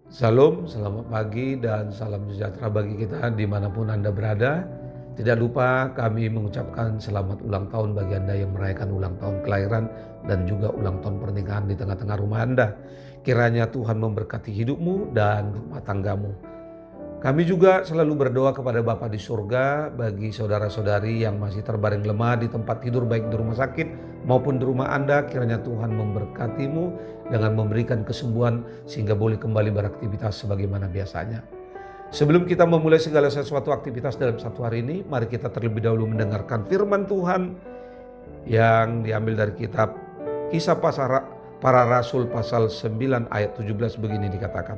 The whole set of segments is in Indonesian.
Salam, selamat pagi dan salam sejahtera bagi kita dimanapun Anda berada. Tidak lupa kami mengucapkan selamat ulang tahun bagi Anda yang merayakan ulang tahun kelahiran dan juga ulang tahun pernikahan di tengah-tengah rumah Anda. Kiranya Tuhan memberkati hidupmu dan rumah tanggamu. Kami juga selalu berdoa kepada Bapa di surga bagi saudara-saudari yang masih terbaring lemah di tempat tidur baik di rumah sakit maupun di rumah Anda. Kiranya Tuhan memberkatimu dengan memberikan kesembuhan sehingga boleh kembali beraktivitas sebagaimana biasanya. Sebelum kita memulai segala sesuatu aktivitas dalam satu hari ini, mari kita terlebih dahulu mendengarkan firman Tuhan yang diambil dari kitab Kisah Para Rasul pasal 9 ayat 17 begini dikatakan.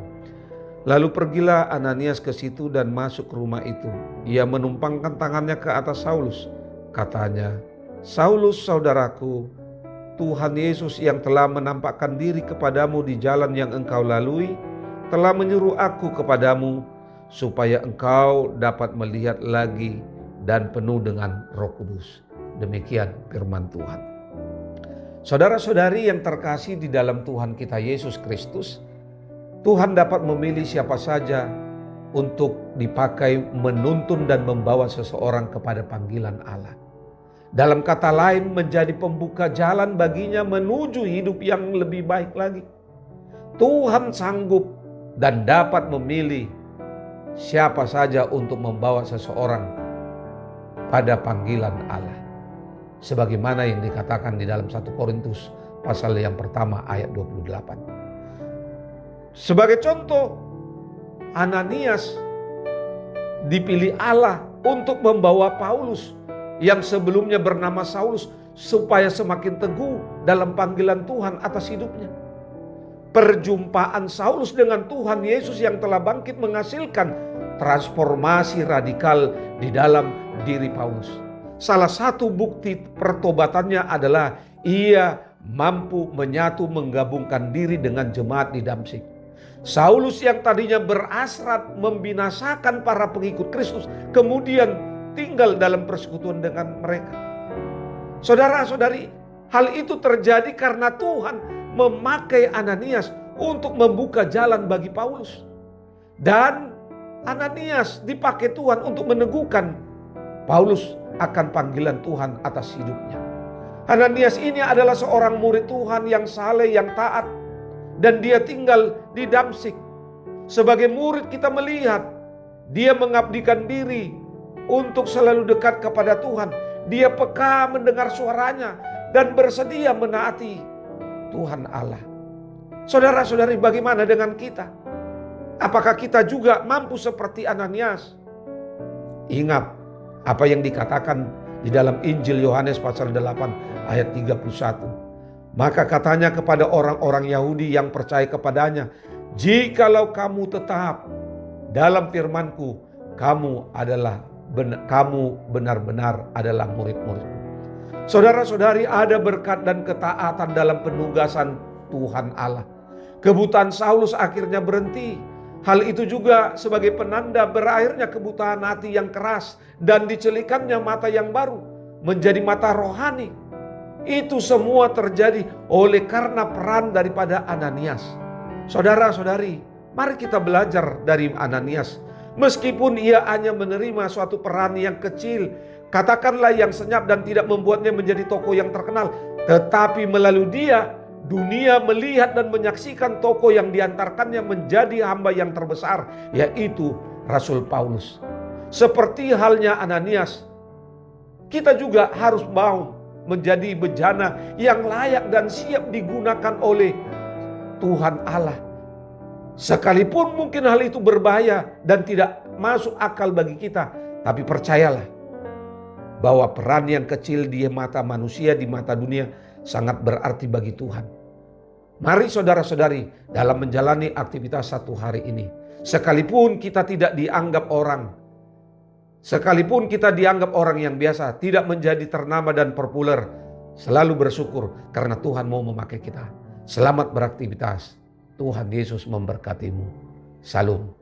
Lalu pergilah Ananias ke situ dan masuk ke rumah itu. Ia menumpangkan tangannya ke atas Saulus. Katanya, "Saulus saudaraku, Tuhan Yesus yang telah menampakkan diri kepadamu di jalan yang engkau lalui, telah menyuruh aku kepadamu, supaya engkau dapat melihat lagi dan penuh dengan Roh Kudus." Demikian firman Tuhan. Saudara-saudari yang terkasih di dalam Tuhan kita Yesus Kristus, Tuhan dapat memilih siapa saja untuk dipakai menuntun dan membawa seseorang kepada panggilan Allah. Dalam kata lain, menjadi pembuka jalan baginya menuju hidup yang lebih baik lagi. Tuhan sanggup dan dapat memilih siapa saja untuk membawa seseorang pada panggilan Allah. Sebagaimana yang dikatakan di dalam 1 Korintus pasal yang pertama ayat 28. Sebagai contoh, Ananias dipilih Allah untuk membawa Paulus yang sebelumnya bernama Saulus supaya semakin teguh dalam panggilan Tuhan atas hidupnya. Perjumpaan Saulus dengan Tuhan Yesus yang telah bangkit menghasilkan transformasi radikal di dalam diri Paulus. Salah satu bukti pertobatannya adalah ia mampu menyatu menggabungkan diri dengan jemaat di Damsyik. Saulus yang tadinya berasrat membinasakan para pengikut Kristus, kemudian tinggal dalam persekutuan dengan mereka. Saudara-saudari, hal itu terjadi karena Tuhan memakai Ananias untuk membuka jalan bagi Paulus. Dan Ananias dipakai Tuhan untuk meneguhkan Paulus akan panggilan Tuhan atas hidupnya. Ananias ini adalah seorang murid Tuhan yang saleh, yang taat. Dan dia tinggal di Damsyik. Sebagai murid kita melihat dia mengabdikan diri untuk selalu dekat kepada Tuhan. Dia peka mendengar suaranya dan bersedia menaati Tuhan Allah. Saudara-saudari, bagaimana dengan kita? Apakah kita juga mampu seperti Ananias? Ingat apa yang dikatakan di dalam Injil Yohanes pasal 8 ayat 31. Maka katanya kepada orang-orang Yahudi yang percaya kepadanya, "Jikalau kamu tetap dalam firman-Ku, kamu benar-benar adalah murid-murid-Ku." Saudara-saudari, ada berkat dan ketaatan dalam penugasan Tuhan Allah. Kebutaan Saulus akhirnya berhenti. Hal itu juga sebagai penanda berakhirnya kebutaan hati yang keras dan dicelikannya mata yang baru menjadi mata rohani. Itu semua terjadi oleh karena peran daripada Ananias. Saudara-saudari, mari kita belajar dari Ananias. Meskipun ia hanya menerima suatu peran yang kecil, katakanlah yang senyap dan tidak membuatnya menjadi tokoh yang terkenal, tetapi melalui dia, dunia melihat dan menyaksikan tokoh yang diantarkannya menjadi hamba yang terbesar, yaitu Rasul Paulus. Seperti halnya Ananias, kita juga harus mau menjadi bejana yang layak dan siap digunakan oleh Tuhan Allah. Sekalipun mungkin hal itu berbahaya dan tidak masuk akal bagi kita, tapi percayalah bahwa peran yang kecil di mata manusia, di mata dunia sangat berarti bagi Tuhan. Mari saudara-saudari, dalam menjalani aktivitas satu hari ini, sekalipun kita tidak dianggap orang, sekalipun kita dianggap orang yang biasa, tidak menjadi ternama dan populer, selalu bersyukur karena Tuhan mau memakai kita. Selamat beraktivitas. Tuhan Yesus memberkatimu. Salam.